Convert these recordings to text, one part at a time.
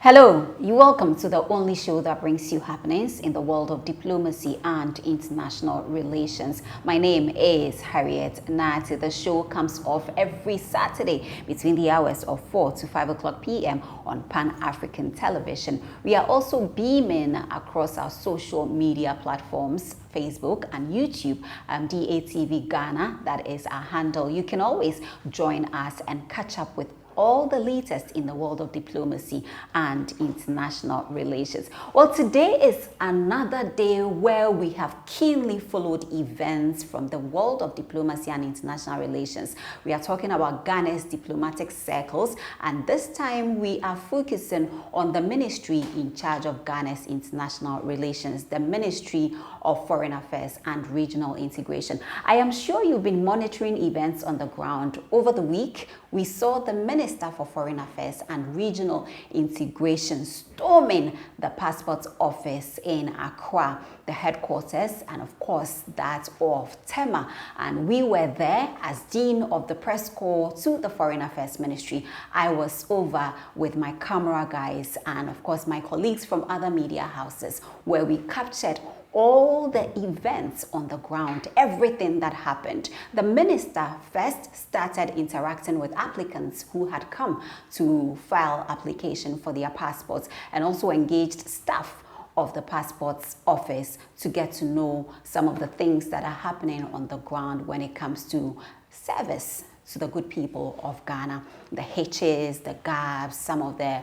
Hello, you're welcome to the only show that brings you happenings in the world of diplomacy and international relations. My name is Harriet Nati. The show comes off every Saturday between the hours of 4 to 5 o'clock p.m. on Pan-African television. We are also beaming across our social media platforms, Facebook and YouTube, DATV Ghana, that is our handle. You can always join us and catch up with all the latest in the world of diplomacy and international relations. Well, today is another day where we have keenly followed events from the world of diplomacy and international relations. We are talking about Ghana's diplomatic circles, and this time we are focusing on the ministry in charge of Ghana's international relations, the Ministry of Foreign Affairs and Regional Integration. I am sure you've been monitoring events on the ground. Over the week, we saw the Minister for Foreign Affairs and Regional Integration storming the passport office in Accra, the headquarters, and of course that of TEMA. And we were there as Dean of the Press Corps to the Foreign Affairs Ministry. I was over with my camera guys and of course my colleagues from other media houses, where we captured all the events on the ground, everything that happened. The minister first started interacting with applicants who had come to file application for their passports, and also engaged staff of the passports office to get to know some of the things that are happening on the ground when it comes to service to the good people of Ghana, the hitches, the gaps, some of the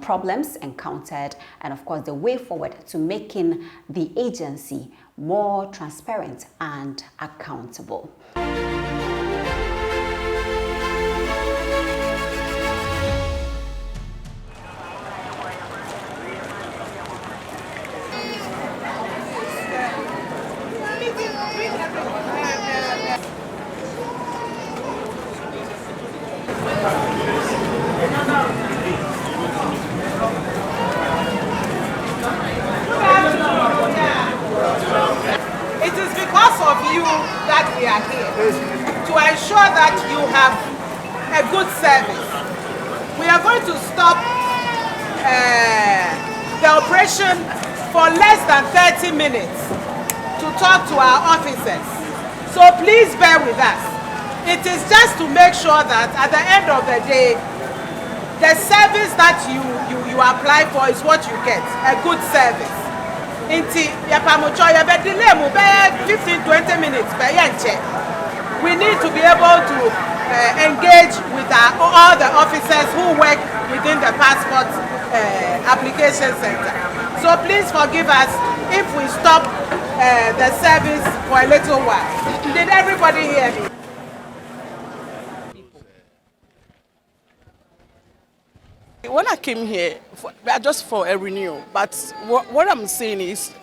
problems encountered, and of course the way forward to making the agency more transparent and accountable. It is because of you that we are here, to ensure that you have a good service. We are going to stop the operation for less than 30 minutes to talk to our officers. So please bear with us. It is just to make sure that at the end of the day, the service that you apply for is what you get, a good service. Inti yapamucho yabe delay mu be 15-20 minutes be yenche. We need to be able to engage with all the officers who work within the passport application center. So please forgive us if we stop the service for a little while. Did everybody hear me? When I came here, just for a renewal, but what I'm saying is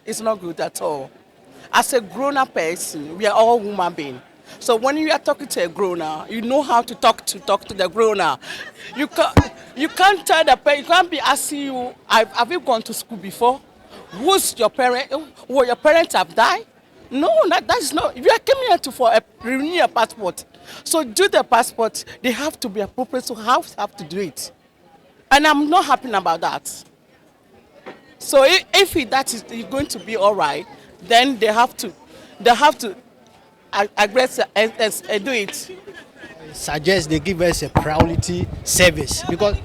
it's not good at all. As a grown-up person, we are all human beings. So when you are talking to a grown-up, you know how to talk to the grown-up. You can't tell the parent, you can't be asking you, have you gone to school before? Who's your parent? Will your parents have died? No, that's not. You are coming here for renew your passport. So do the passport, they have to be appropriate, so have to do it. And I'm not happy about that. So if that is going to be all right, then they have to aggressive and do it. I suggest they give us a priority service because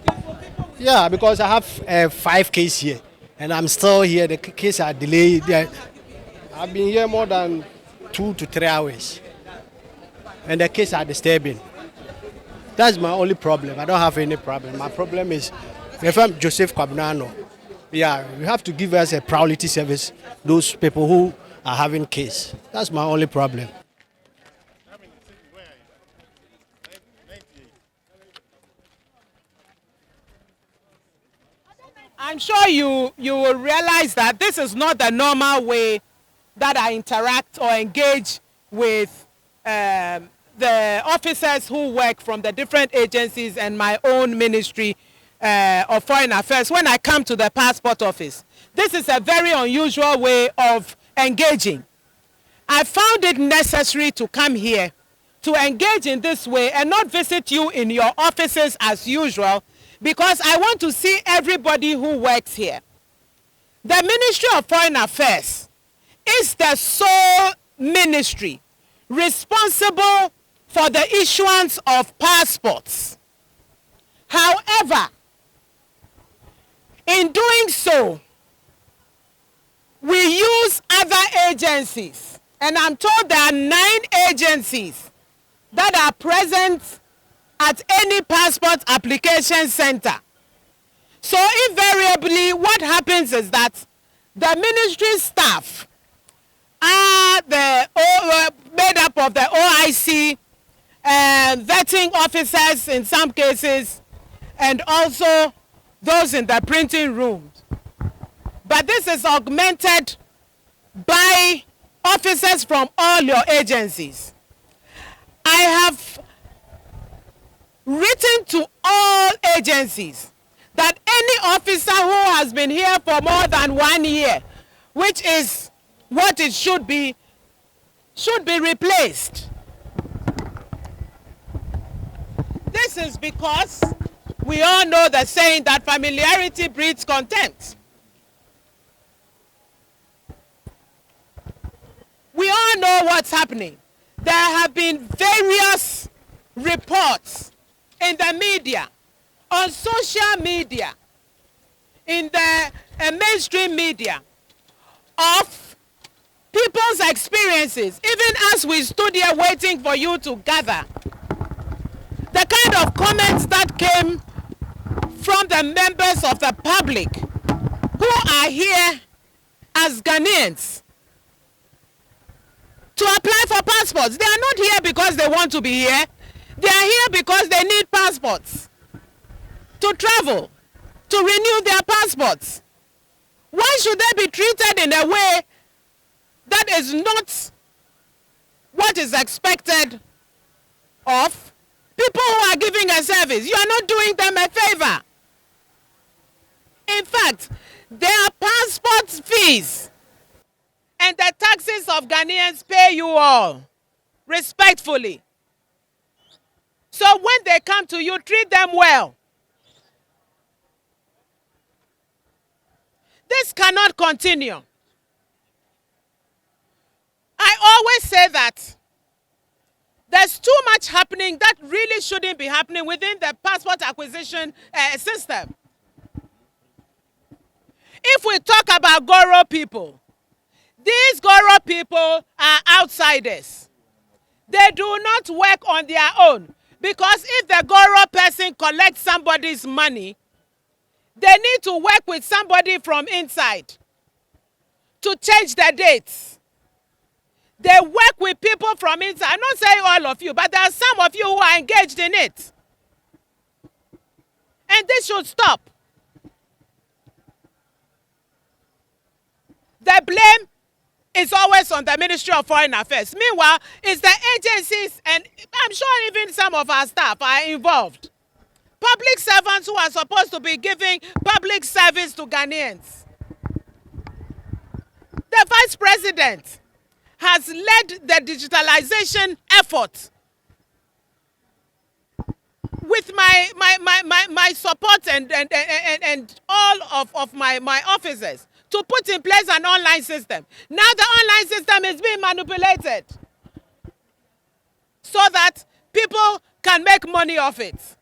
I have 5 cases here and I'm still here. The cases are delayed. I've been here more than 2 to 3 hours, and the cases are disturbing. That's my only problem. I don't have any problem. My problem is if I'm Joseph Kwabnano. Yeah, you have to give us a priority service, those people who are having case. That's my only problem. I'm sure you will realize that this is not the normal way that I interact or engage with the officers who work from the different agencies and my own Ministry of Foreign Affairs when I come to the passport office. This is a very unusual way of engaging. I found it necessary to come here to engage in this way and not visit you in your offices as usual, because I want to see everybody who works here. The Ministry of Foreign Affairs is the sole ministry responsible for the issuance of passports. However, in doing so, we use other agencies, and I'm told there are 9 agencies that are present at any passport application center. So invariably, what happens is that the ministry staff are made up of the OIC, vetting officers in some cases, and also those in the printing rooms. But this is augmented by officers from all your agencies. I have written to all agencies that any officer who has been here for more than 1 year, which is what it should be replaced. This is because we all know the saying that familiarity breeds contempt. We all know what's happening. There have been various reports in the media, on social media, in the mainstream media, of people's experiences, even as we stood here waiting for you to gather. The kind of comments that came from the members of the public who are here as Ghanaians to apply for passports. They are not here because they want to be here. They are here because they need passports to travel, to renew their passports. Why should they be treated in a way that is not what is expected of people who are giving a service? You are not doing them a favor. In fact, their passport fees and the taxes of Ghanaians pay you all respectfully. So when they come to you, treat them well. This cannot continue. I always say that there's too much happening that really shouldn't be happening within the passport acquisition system. If we talk about Goro people, these Goro people are outsiders. They do not work on their own, because if the Goro person collects somebody's money, they need to work with somebody from inside to change the dates. They work with people from inside. I'm not saying all of you, but there are some of you who are engaged in it. And this should stop. The blame is always on the Ministry of Foreign Affairs. Meanwhile, it's the agencies, and I'm sure even some of our staff are involved. Public servants who are supposed to be giving public service to Ghanaians. The Vice President has led the digitalization effort with my support and all of my officers to put in place an online system. Now the online system is being manipulated so that people can make money off it.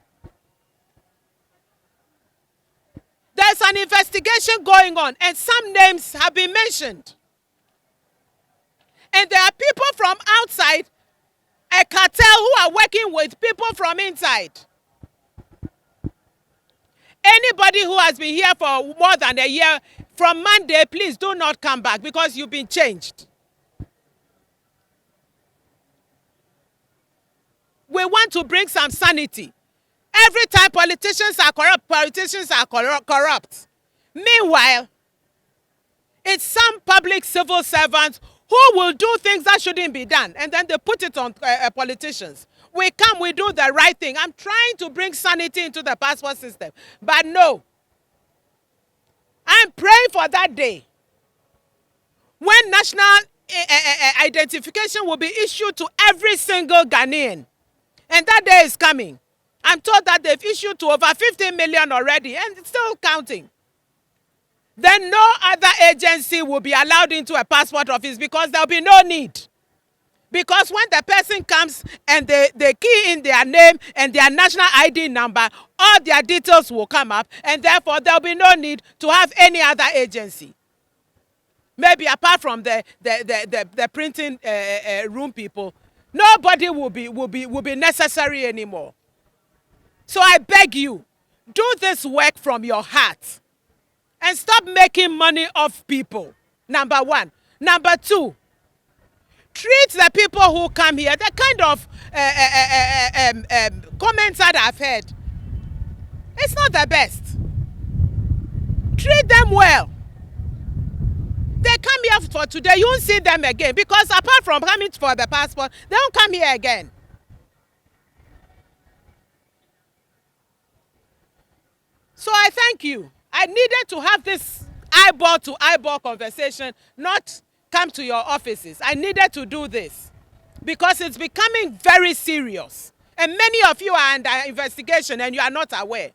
There's an investigation going on, and some names have been mentioned. And there are people from outside, a cartel, who are working with people from inside. Anybody who has been here for more than a year, from Monday, please do not come back, because you've been changed. We want to bring some sanity. Every time politicians are corrupt. Meanwhile, it's some public civil servants who will do things that shouldn't be done, and then they put it on politicians. We come, we do the right thing. I'm trying to bring sanity into the passport system, but no. I'm praying for that day when national identification will be issued to every single Ghanaian. And that day is coming. I'm told that they've issued to over 15 million already and it's still counting. Then no other agency will be allowed into a passport office because there'll be no need. Because when the person comes and they key in their name and their national ID number, all their details will come up and therefore there'll be no need to have any other agency. Maybe apart from the printing room people, nobody will be necessary anymore. So I beg you, do this work from your heart and stop making money off people. Number one. Number two, treat the people who come here, the kind of comments that I've heard, it's not the best. Treat them well. They come here for today, you won't see them again because apart from coming for the passport, they won't come here again. So I thank you. I needed to have this eyeball-to-eyeball conversation, not come to your offices. I needed to do this because it's becoming very serious. And many of you are under investigation and you are not aware.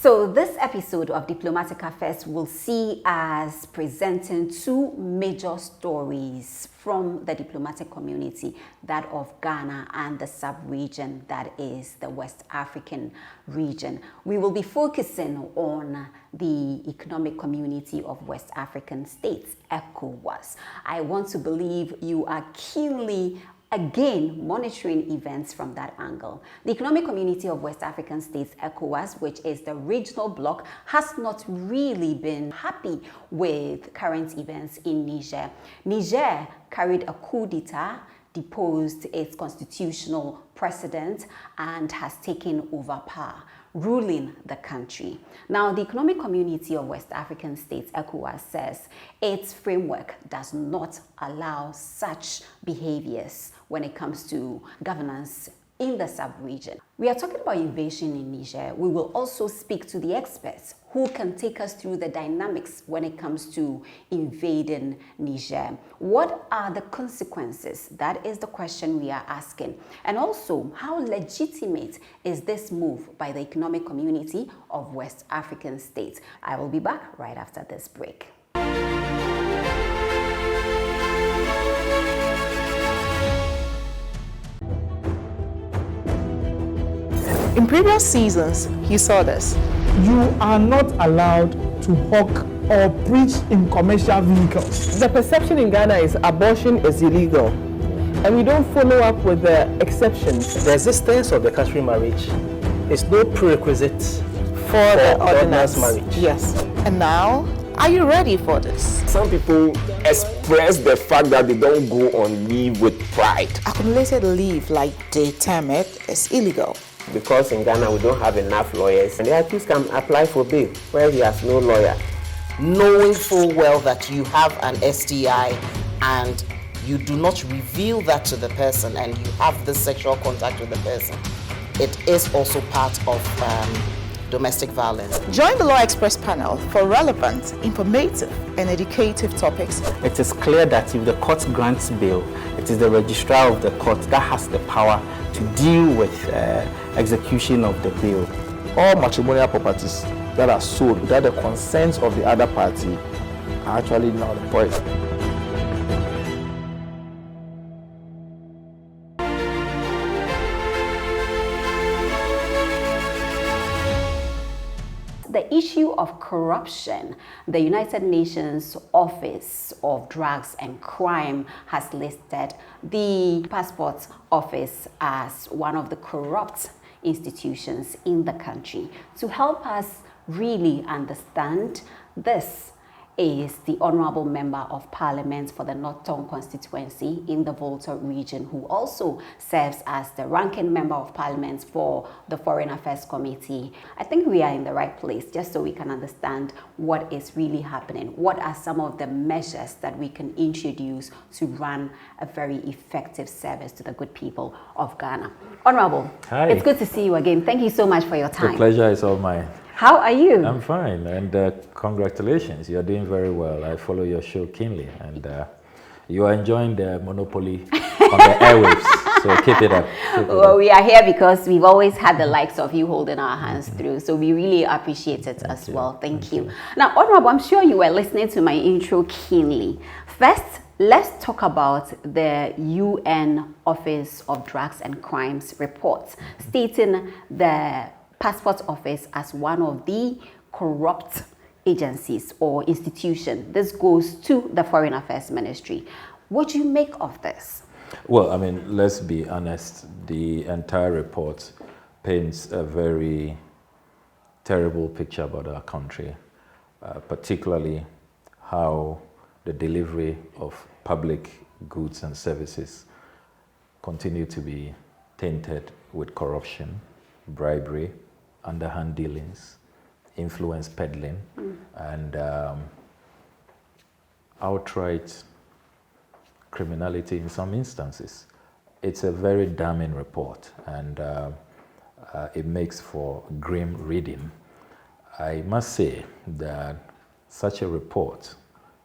So this episode of Diplomatic Affairs will see us presenting two major stories from the diplomatic community, that of Ghana and the sub-region that is the West African region. We will be focusing on the economic community of West African states, ECOWAS. I want to believe you are keenly again monitoring events from that angle. The Economic Community of West African States, ECOWAS, which is the regional bloc, has not really been happy with current events in Niger. Niger carried a coup d'etat, deposed its constitutional president, and has taken over power, ruling the country. Now, the Economic Community of West African States, ECOWAS, says its framework does not allow such behaviors when it comes to governance in the sub-region. We are talking about invasion in Niger. We will also speak to the experts who can take us through the dynamics when it comes to invading Niger. What are the consequences? That is the question we are asking. And also, how legitimate is this move by the Economic Community of West African States? I will be back right after this break. In previous seasons, you saw this. You are not allowed to hawk or preach in commercial vehicles. The perception in Ghana is abortion is illegal, and we don't follow up with the exceptions. The existence of the customary marriage is no prerequisite for the ordinance marriage. Yes. And now, are you ready for this? Some people express the fact that they don't go on leave with pride. Accumulated leave, like they term it, is illegal. Because in Ghana we don't have enough lawyers, and the accused can apply for bail where he has no lawyer. Knowing full well that you have an STI and you do not reveal that to the person and you have the sexual contact with the person, it is also part of domestic violence. Join the Law Express panel for relevant, informative, and educative topics. It is clear that if the court grants bail, it is the registrar of the court that has the power to deal with execution of the bail. All matrimonial properties that are sold without the consent of the other party are actually null and void. The issue of corruption, the United Nations Office of Drugs and Crime has listed the Passport Office as one of the corrupt institutions in the country. To help us really understand this is the Honorable Member of Parliament for the North Tongue constituency in the Volta region, who also serves as the ranking Member of Parliament for the Foreign Affairs Committee. I think we are in the right place, just so we can understand what is really happening. What are some of the measures that we can introduce to run a very effective service to the good people of Ghana? Honorable, hi. It's good to see you again. Thank you so much for your time. The pleasure is all mine. How are you? I'm fine, and congratulations. You're doing very well. I follow your show keenly, and you are enjoying the monopoly on the airwaves, so keep it up. Well, we are here because we've always had the likes of you holding our hands through, so we really appreciate it as well. Thank you. Now, Honorable, I'm sure you were listening to my intro keenly. First, let's talk about the UN Office of Drugs and Crimes report, stating the Passport Office as one of the corrupt agencies or institutions. This goes to the Foreign Affairs Ministry. What do you make of this? Well, I mean, let's be honest. The entire report paints a very terrible picture about our country, particularly how the delivery of public goods and services continue to be tainted with corruption, bribery, underhand dealings, influence peddling, and outright criminality in some instances. It's a very damning report, and it makes for grim reading. I must say that such a report,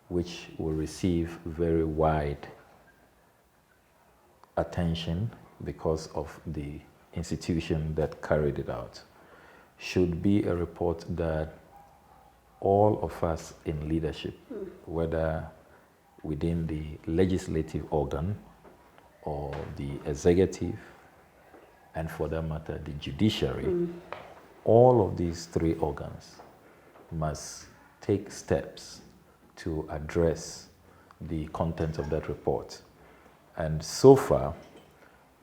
which will receive very wide attention because of the institution that carried it out, should be a report that all of us in leadership, whether within the legislative organ or the executive, and for that matter, the judiciary, all of these three organs must take steps to address the content of that report. And so far,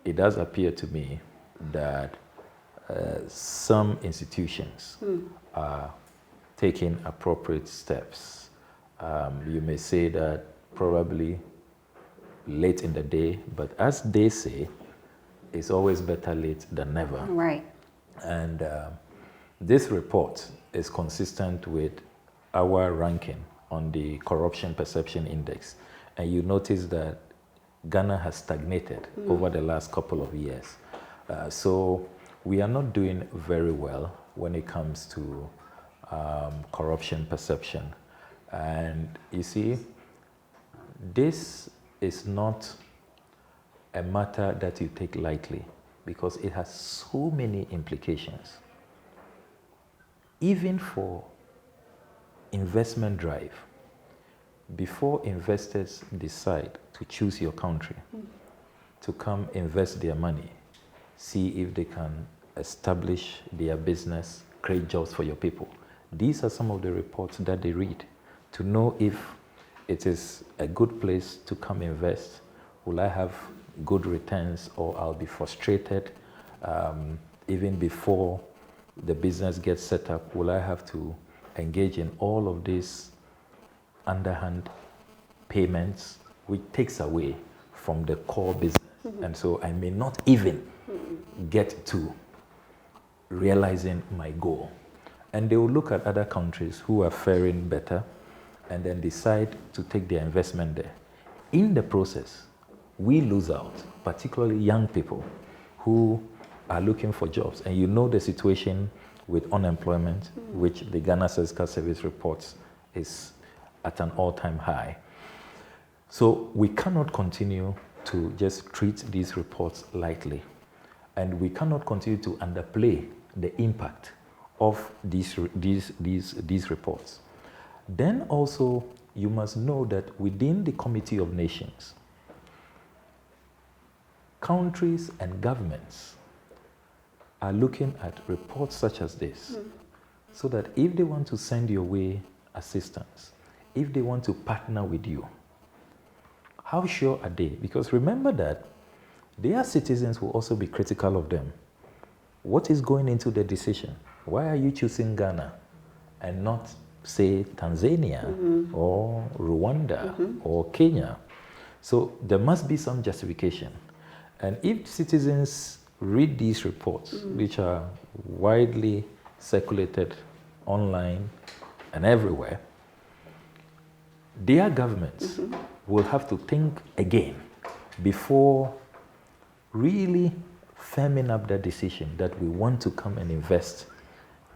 it does appear to me that some institutions are taking appropriate steps. You may say that probably late in the day, but as they say, it's always better late than never. Right. And this report is consistent with our ranking on the Corruption Perception Index. And you notice that Ghana has stagnated over the last couple of years. So we are not doing very well when it comes to corruption perception. And you see, this is not a matter that you take lightly because it has so many implications. Even for investment drive, before investors decide to choose your country to come invest their money, see if they can establish their business, create jobs for your people. These are some of the reports that they read to know if it is a good place to come invest. Will I have good returns, or I'll be frustrated even before the business gets set up? Will I have to engage in all of these underhand payments, which takes away from the core business? And so I may not even get to realizing my goal. And they will look at other countries who are faring better and then decide to take their investment there. In the process, we lose out, particularly young people who are looking for jobs. And you know the situation with unemployment, which the Ghana Statistical Service reports is at an all-time high. So we cannot continue to just treat these reports lightly. And we cannot continue to underplay the impact of these reports. Then also, you must know that within the Committee of Nations, countries and governments are looking at reports such as this, so that if they want to send your way assistance, if they want to partner with you, how sure are they? Because remember that their citizens will also be critical of them. What is going into the decision? Why are you choosing Ghana and not say, Tanzania or Rwanda or Kenya. So there must be some justification. And if citizens read these reports, which are widely circulated online and everywhere, their governments will have to think again before really firming up that decision that we want to come and invest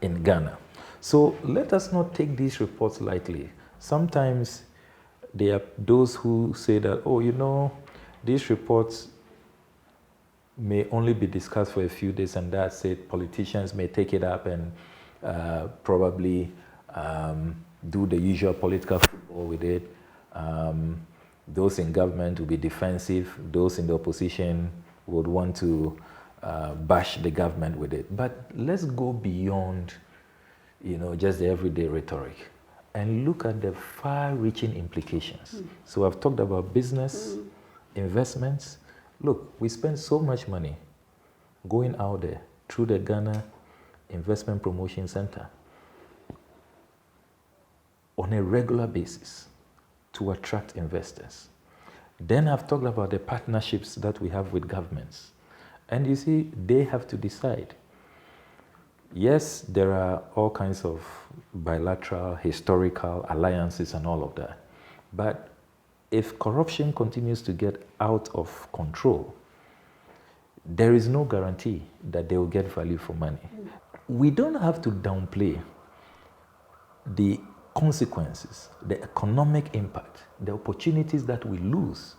in Ghana. So let us not take these reports lightly. Sometimes there are those who say that, oh, you know, these reports may only be discussed for a few days, and that's it. Politicians may take it up and probably do the usual political football with it. Those in government will be defensive. Those in the opposition would want to bash the government with it. But let's go beyond, you know, just the everyday rhetoric and look at the far-reaching implications. So I've talked about business, investments. Look, we spend so much money going out there through the Ghana Investment Promotion Center on a regular basis to attract investors. Then I've talked about the partnerships that we have with governments. And you see, they have to decide. Yes, there are all kinds of bilateral, historical alliances and all of that. But if corruption continues to get out of control, there is no guarantee that they will get value for money. We don't have to downplay the consequences, the economic impact, the opportunities that we lose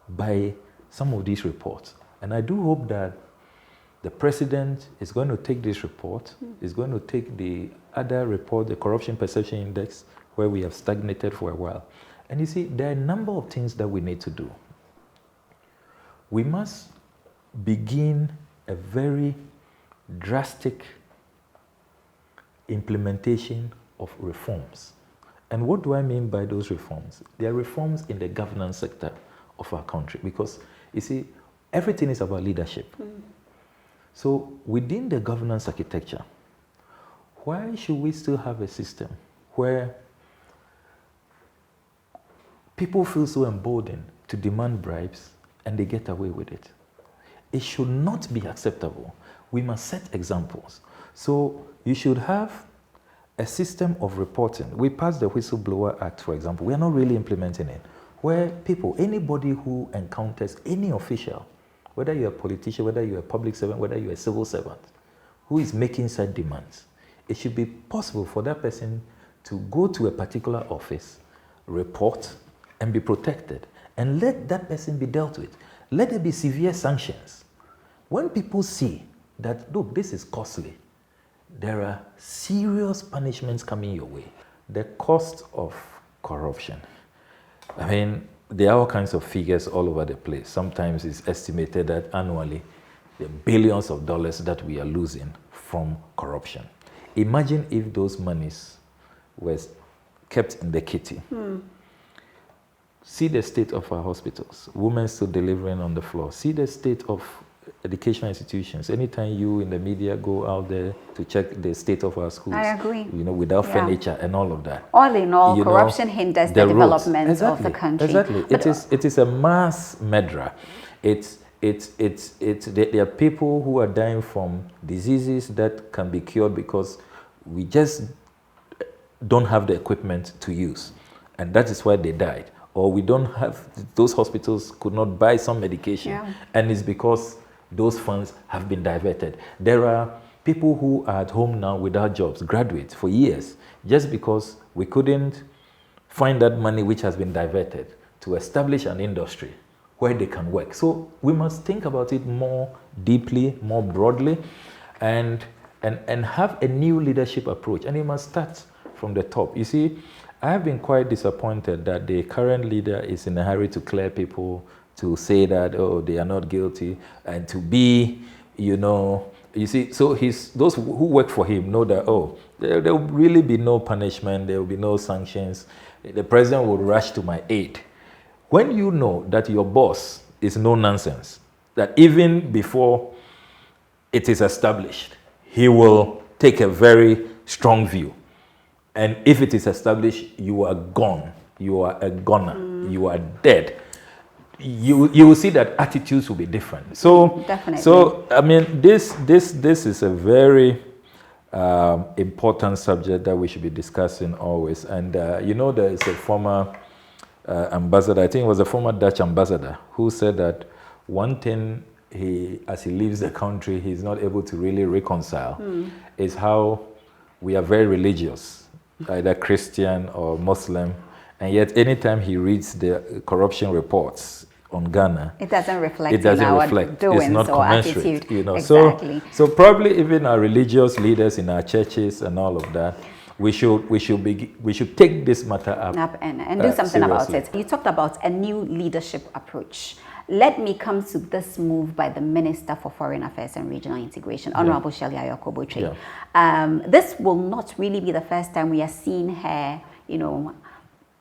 by some of these reports. And I do hope that the president is going to take this report, is going to take the other report, the Corruption Perception Index, where we have stagnated for a while. And you see, there are a number of things that we need to do. We must begin a very drastic implementation of reforms. And what do I mean by those reforms? They are reforms in the governance sector of our country, because you see, everything is about leadership. So within the governance architecture, why should we still have a system where people feel so emboldened to demand bribes and they get away with it? It should not be acceptable. We must set examples. So you should have a system of reporting. We passed the Whistleblower Act, for example. We are not really implementing it. Where people, anybody who encounters any official, whether you're a politician, whether you're a public servant, whether you're a civil servant, who is making such demands, it should be possible for that person to go to a particular office, report, and be protected. And let that person be dealt with. Let there be severe sanctions. When people see that, look, this is costly, there are serious punishments coming your way. The cost of corruption. I mean, there are all kinds of figures all over the place. Sometimes it's estimated that annually, the billions of dollars that we are losing from corruption. Imagine if those monies were kept in the kitty. See the state of our hospitals, women still delivering on the floor. See the state of educational institutions. Anytime you in the media go out there to check the state of our schools, I agree. You know, without furniture and all of that. All in all, you corruption hinders the development of the country. Exactly. It is a mass murderer. There are people who are dying from diseases that can be cured because we just don't have the equipment to use. And that is why they died. Or we don't have, those hospitals could not buy some medication. And it's because those funds have been diverted. There are people who are at home now without jobs, graduates for years, just because we couldn't find that money which has been diverted to establish an industry where they can work. So we must think about it more deeply, more broadly, and have a new leadership approach. And it must start from the top. You see, I have been quite disappointed that the current leader is in a hurry to clear people, to say that, oh, they are not guilty, and to be, you know, you see, so those who work for him know that, oh, there will really be no punishment, there will be no sanctions, the president will rush to my aid. When you know that your boss is no nonsense, that even before it is established, he will take a very strong view, And if it is established, you are gone. You are a goner. You are dead. You will see that attitudes will be different. So definitely. So I mean, this is a very important subject that we should be discussing always. And you know, there is a former ambassador, I think it was a former Dutch ambassador, who said that one thing as he leaves the country, he's not able to really reconcile is how we are very religious, either Christian or Muslim, and yet anytime he reads the corruption reports on Ghana, it doesn't reflect. It doesn't in our reflect. Doings it's not or commensurate. attitude. You know, exactly. so probably even our religious leaders in our churches and all of that, we should take this matter up and do something seriously about it. You talked about a new leadership approach. Let me come to this move by the Minister for Foreign Affairs and Regional Integration, Honorable Shirley Ayokobotre. This will not really be the first time we are seeing her, you know,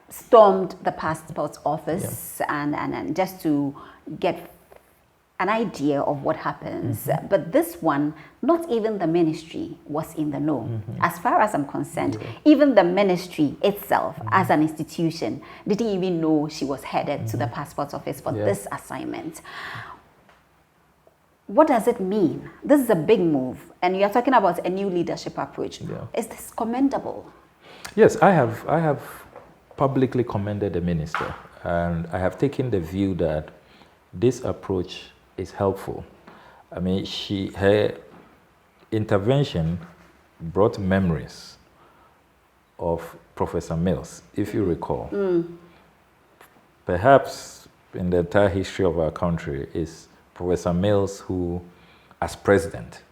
stormed the passport office and just to get an idea of what happens. But this one, not even the ministry was in the know. As far as I'm concerned, even the ministry itself as an institution didn't even know she was headed to the passport office for this assignment. What does it mean? This is a big move, and you're talking about a new leadership approach. Is this commendable? Yes, I have publicly commended the minister, and I have taken the view that this approach is helpful. I mean, her intervention brought memories of Professor Mills, if you recall. Perhaps in the entire history of our country is Professor Mills who, as president,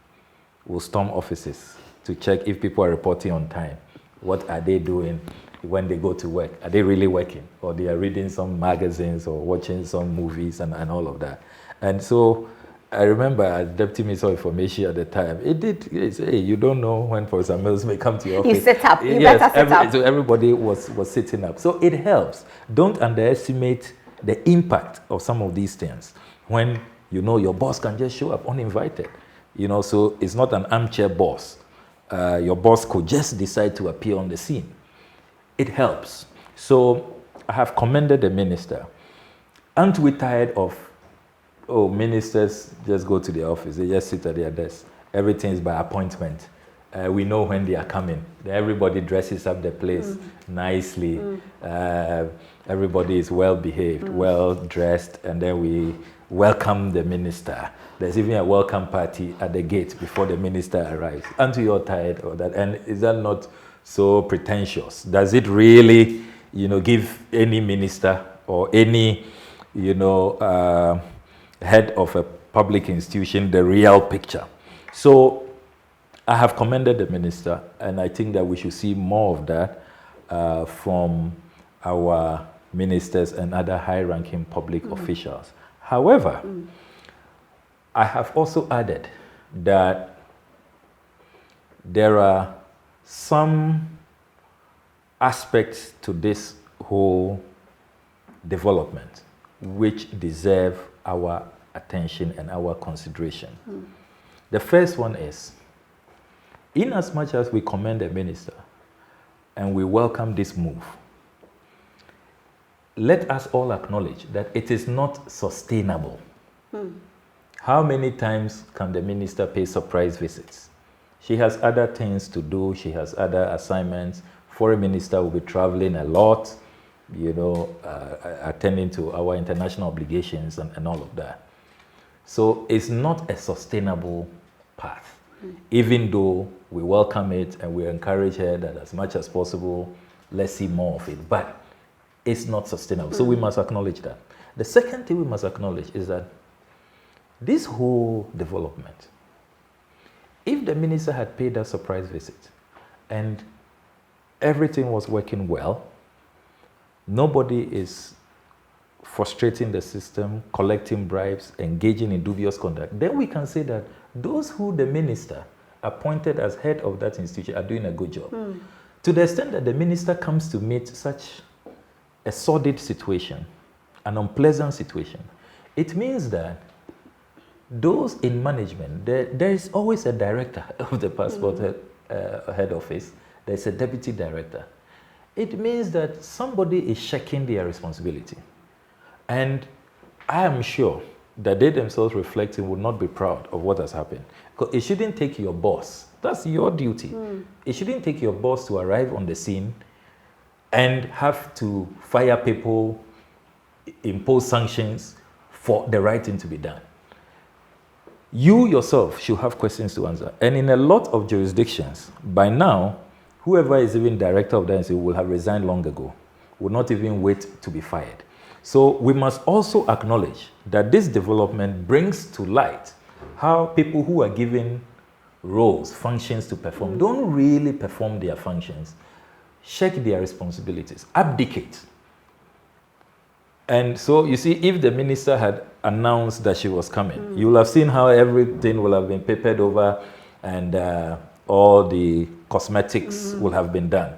will storm offices to check if people are reporting on time. What are they doing when they go to work? Are they really working? Or they are reading some magazines or watching some movies and all of that. And so I remember as Deputy Minister of Information at the time, it say, hey, you don't know when Professor Mills may come to your office. You sit up. You better sit up. So everybody was sitting up. So it helps. Don't underestimate the impact of some of these things. When you know your boss can just show up uninvited. You know, so it's not an armchair boss. Your boss could just decide to appear on the scene. It helps. So I have commended the minister. Aren't we tired of, ministers just go to their office, they just sit at their desk. Everything is by appointment. We know when they are coming. Everybody dresses up the place nicely. Everybody is well behaved, well dressed, and then we welcome the minister. There's even a welcome party at the gate before the minister arrives. Aren't you all tired of that? And is that not so pretentious? Does it really, give any minister or any, head of a public institution the real picture? So I have commended the minister, and I think that we should see more of that from our ministers and other high-ranking public officials. However, I have also added that there are some aspects to this whole development which deserve our attention and our consideration. The first one is, in as much as we commend the minister and we welcome this move, let us all acknowledge that it is not sustainable. How many times can the minister pay surprise visits? She has other things to do. She has other assignments. Foreign minister will be traveling a lot, attending to our international obligations and all of that. So it's not a sustainable path, even though we welcome it and we encourage her that as much as possible, let's see more of it. But it's not sustainable. So we must acknowledge that. The second thing we must acknowledge is that this whole development, if the minister had paid a surprise visit and everything was working well, nobody is frustrating the system, collecting bribes, engaging in dubious conduct, then we can say that those who the minister appointed as head of that institution are doing a good job. To the extent that the minister comes to meet such a sordid situation, an unpleasant situation, it means that those in management, there is always a director of the passport head office. there's a deputy director. It means that somebody is checking their responsibility. And I am sure that they themselves reflecting would not be proud of what has happened. Because it shouldn't take your boss. That's your duty. It shouldn't take your boss to arrive on the scene and have to fire people, impose sanctions for the right thing to be done. You yourself should have questions to answer. And in a lot of jurisdictions, by now, whoever is even director of the NC will have resigned long ago, will not even wait to be fired. So we must also acknowledge that this development brings to light how people who are given roles, functions to perform, don't really perform their functions, check their responsibilities, abdicate. And so you see, if the minister had announced that she was coming, you will have seen how everything will have been papered over and all the cosmetics will have been done.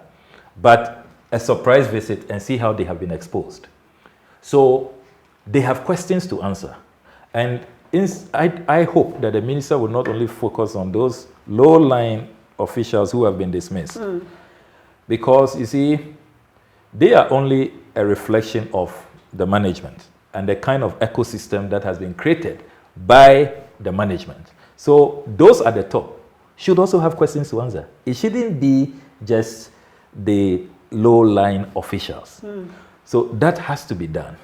But a surprise visit and see how they have been exposed. So they have questions to answer. And I hope that the minister will not only focus on those low-lying officials who have been dismissed. Because, you see, they are only a reflection of the management and the kind of ecosystem that has been created by the management. So those at the top should also have questions to answer. It shouldn't be just the low-lying officials. So that has to be done.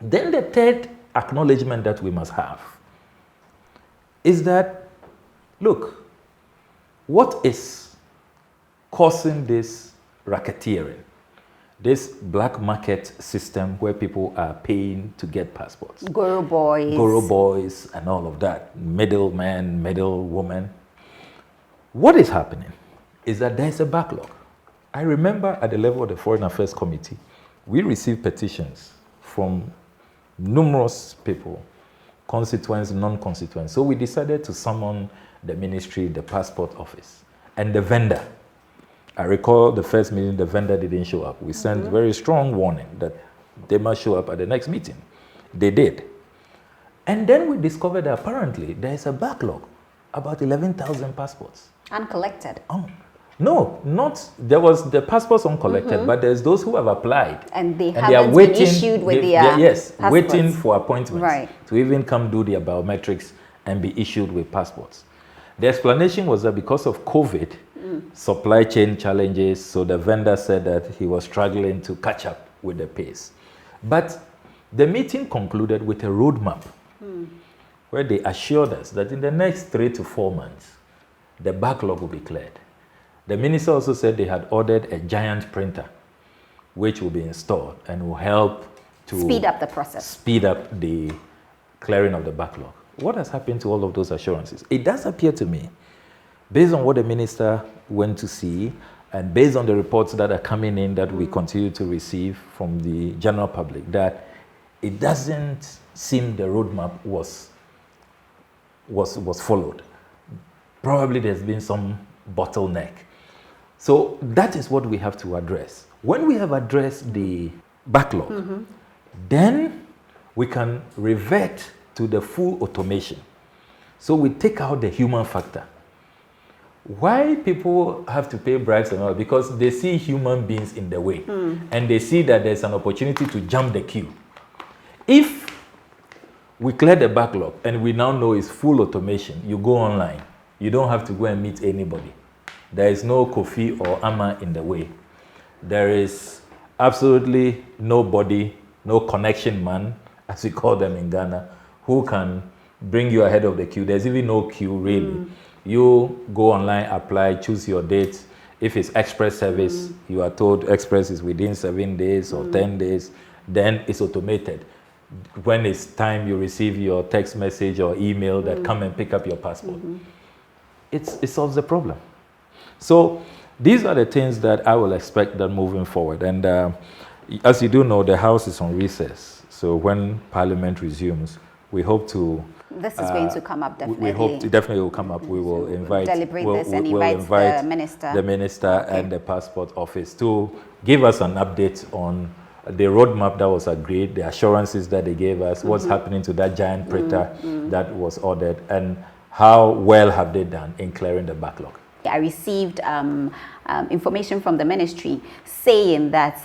Then the third acknowledgement that we must have is that, look, what is causing this racketeering, this black market system where people are paying to get passports? Guru boys and all of that, middleman, middle woman. What is happening is that there's a backlog. I remember at the level of the Foreign Affairs Committee, we received petitions from numerous people, constituents, non-constituents. So we decided to summon the ministry, the passport office, and the vendor. I recall the first meeting, the vendor didn't show up. We sent very strong warning that they must show up at the next meeting. They did. And then we discovered that apparently there is a backlog, about 11,000 passports. Uncollected. No, not, there was the passports uncollected, but there's those who have applied. And they haven't been issued with their yes, passports. waiting for appointments to even come do their biometrics and be issued with passports. The explanation was that because of COVID, supply chain challenges, so the vendor said that he was struggling to catch up with the pace. But the meeting concluded with a roadmap where they assured us that in the next 3 to 4 months, the backlog will be cleared. The minister also said they had ordered a giant printer, which will be installed and will help to speed up the process, speed up the clearing of the backlog. What has happened to all of those assurances? It does appear to me, based on what the minister went to see and based on the reports that are coming in that we continue to receive from the general public, that it doesn't seem the roadmap was followed. Probably there's been some bottleneck. So that is what we have to address. When we have addressed the backlog, then we can revert to the full automation. So we take out the human factor. Why people have to pay bribes and all? Because they see human beings in the way and they see that there's an opportunity to jump the queue. If we clear the backlog and we now know it's full automation, you go online. You don't have to go and meet anybody. There is no Kofi or Amma in the way. There is absolutely nobody, no connection man, as we call them in Ghana, who can bring you ahead of the queue. There's even no queue really. You go online, apply, choose your date. If it's express service, you are told express is within 7 days or 10 days, then it's automated. When it's time, you receive your text message or email that come and pick up your passport. It solves the problem. So these are the things that I will expect that moving forward. And as you do know, the House is on recess. So when Parliament resumes, we hope to... This is going to come up, definitely. We hope it definitely will come up. We will invite... Deliberate this and invite the minister. The minister and the passport office to give us an update on the roadmap that was agreed, the assurances that they gave us, what's happening to that giant printer that was ordered, and how well have they done in clearing the backlog. I received information from the ministry saying that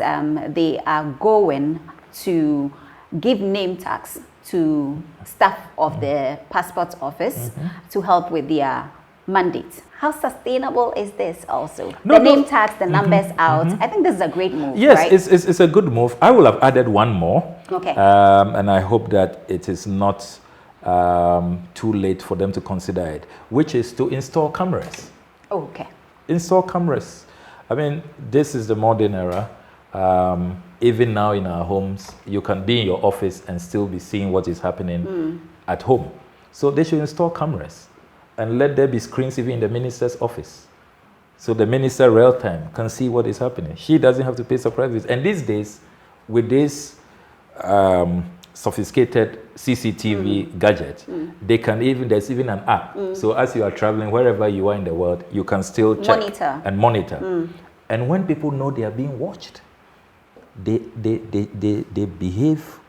they are going to give name tags to staff of the passport office to help with their mandate. How sustainable is this also? The name tags, the numbers out. I think this is a great move, yes, right? it's a good move. I will have added one more. Okay. And I hope that it is not too late for them to consider it, which is to install cameras. Okay. Install cameras. I mean, this is the modern era. Even now in our homes, you can be in your office and still be seeing what is happening at home. So they should install cameras and let there be screens even in the minister's office. So the minister real time can see what is happening. She doesn't have to pay surprises. And these days, with this sophisticated CCTV gadget, they can even, there's even an app. So as you are traveling, wherever you are in the world, you can still check and monitor. And when people know they are being watched, they behave,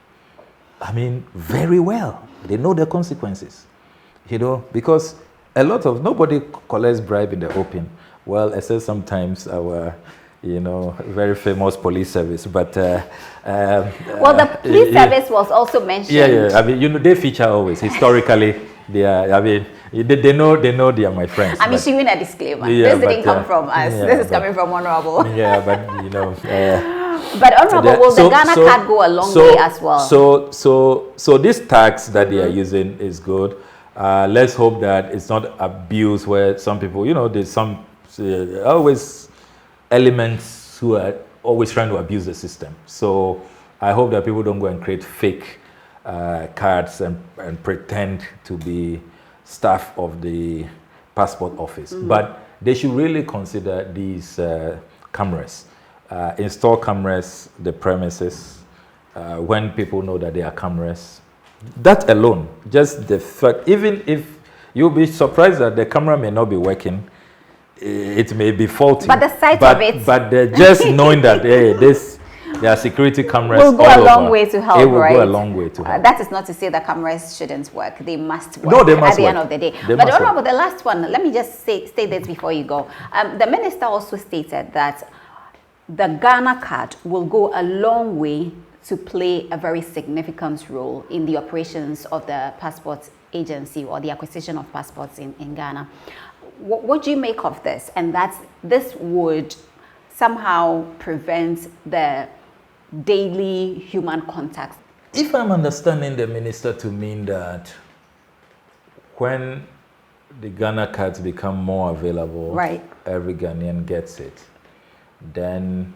I mean, very well. They know the consequences, you know, because a lot of, nobody collects bribe in the open. Well, except sometimes our, you know, very famous police service, but... well, the police service was also mentioned. Yeah, I mean, you know, they feature always. Historically, they are, I mean, they know they are my friends. I'm issuing a disclaimer. This didn't come from us. This is coming from Honorable. Yeah, but, you know... but Honorable, will the Ghana card go a long way as well? So this tax that they are using is good. Let's hope that it's not abused where some people, you know, there's some always elements who are always trying to abuse the system. So I hope that people don't go and create fake cards and pretend to be staff of the passport office. But they should really consider these cameras. Install cameras, the premises, when people know that there are cameras. That alone, just the fact, even if you'll be surprised that the camera may not be working, it may be faulty. But the sight of it. But just knowing that, hey, there are security cameras will go all a long over. way to help, It will right? go a long way to help. That is not to say that cameras shouldn't work. They must work No, they must at the work. end of the day. They But must Honorable, work. the last one, let me just say this before you go. The minister also stated that the Ghana card will go a long way to play a very significant role in the operations of the passport agency or the acquisition of passports in Ghana. What do you make of this? And that this would somehow prevent the daily human contact. If I'm understanding the minister to mean that when the Ghana cards become more available, right, every Ghanaian gets it, then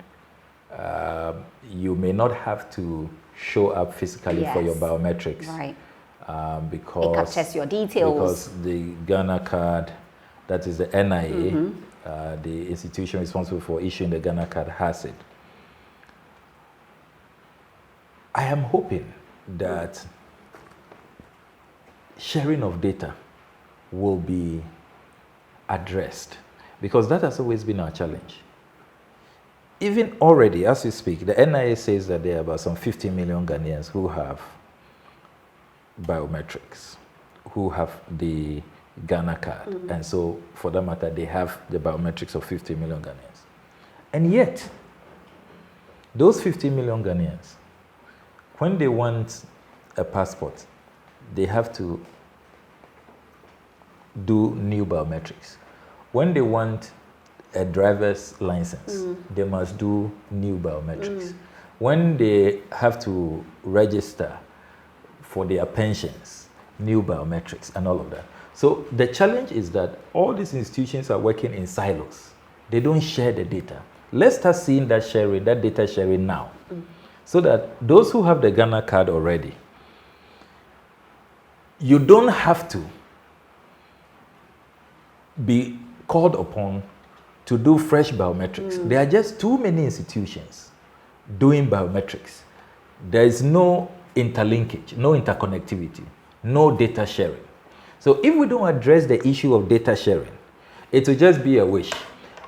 you may not have to show up physically for your biometrics. Right. Because it captures your details. Because the Ghana card, that is the NIA, the institution responsible for issuing the Ghana card, has it. I am hoping that sharing of data will be addressed, because that has always been our challenge. Even already, as we speak, the NIA says that there are about some 50 million Ghanaians who have biometrics, who have the Ghana card. And so, for that matter, they have the biometrics of 50 million Ghanaians. And yet, those 50 million Ghanaians, when they want a passport, they have to do new biometrics. When they want a driver's license, they must do new biometrics. When they have to register for their pensions, new biometrics and all of that. So the challenge is that all these institutions are working in silos. They don't share the data. Let's start seeing that sharing, that data sharing now. So that those who have the Ghana card already, you don't have to be called upon to do fresh biometrics. There are just too many institutions doing biometrics. There is no interlinkage, no interconnectivity, no data sharing. So if we don't address the issue of data sharing, it will just be a wish.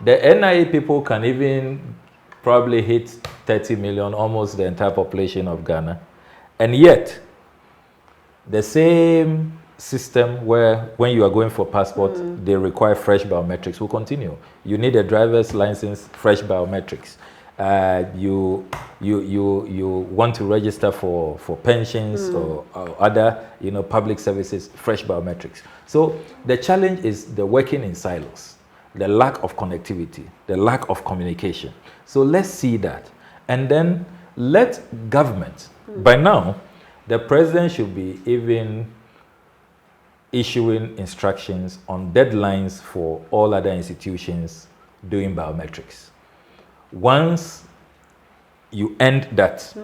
The NIA people can even probably hit 30 million, almost the entire population of Ghana. And yet, the same system where when you are going for passport, they require fresh biometrics will continue. You need a driver's license, fresh biometrics. You want to register for pensions or other public services, fresh biometrics. So the challenge is the working in silos, the lack of connectivity, the lack of communication. So let's see that, and then let government. By now, the president should be even issuing instructions on deadlines for all other institutions doing biometrics. Once you end that,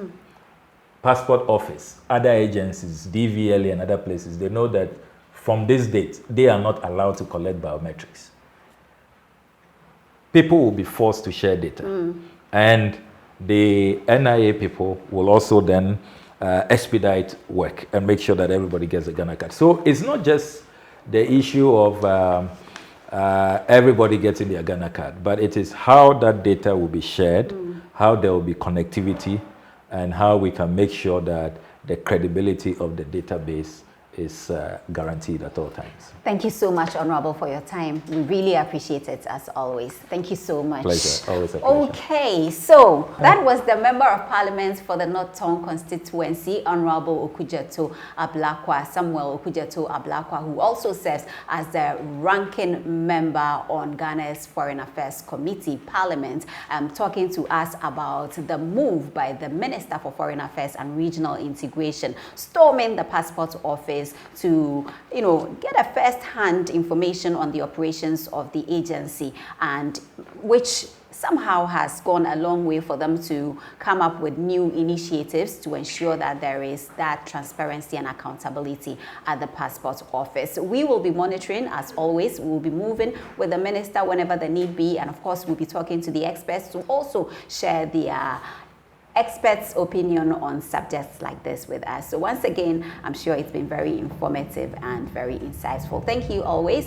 passport office, other agencies, DVLA and other places, they know that from this date, they are not allowed to collect biometrics. People will be forced to share data. And the NIA people will also then expedite work and make sure that everybody gets a Ghana card. So it's not just the issue of everybody getting their Ghana card, but it is how that data will be shared, how there will be connectivity, and how we can make sure that the credibility of the database is guaranteed at all times. Thank you so much, Honorable, for your time. We really appreciate it, as always. Thank you so much. Pleasure. Always a pleasure. Okay, so that was the Member of Parliament for the North Tongue constituency, Honorable Okudzeto Ablakwa, Samuel Okudzeto Ablakwa, who also serves as the ranking member on Ghana's Foreign Affairs Committee, Parliament, talking to us about the move by the Minister for Foreign Affairs and Regional Integration, storming the passport office to, get a first-hand information on the operations of the agency, and which somehow has gone a long way for them to come up with new initiatives to ensure that there is that transparency and accountability at the passport office. We will be monitoring, as always. We will be moving with the minister whenever the need be, and of course we'll be talking to the experts to also share their experts' opinion on subjects like this with us. So once again, I'm sure it's been very informative and very insightful. Thank you always.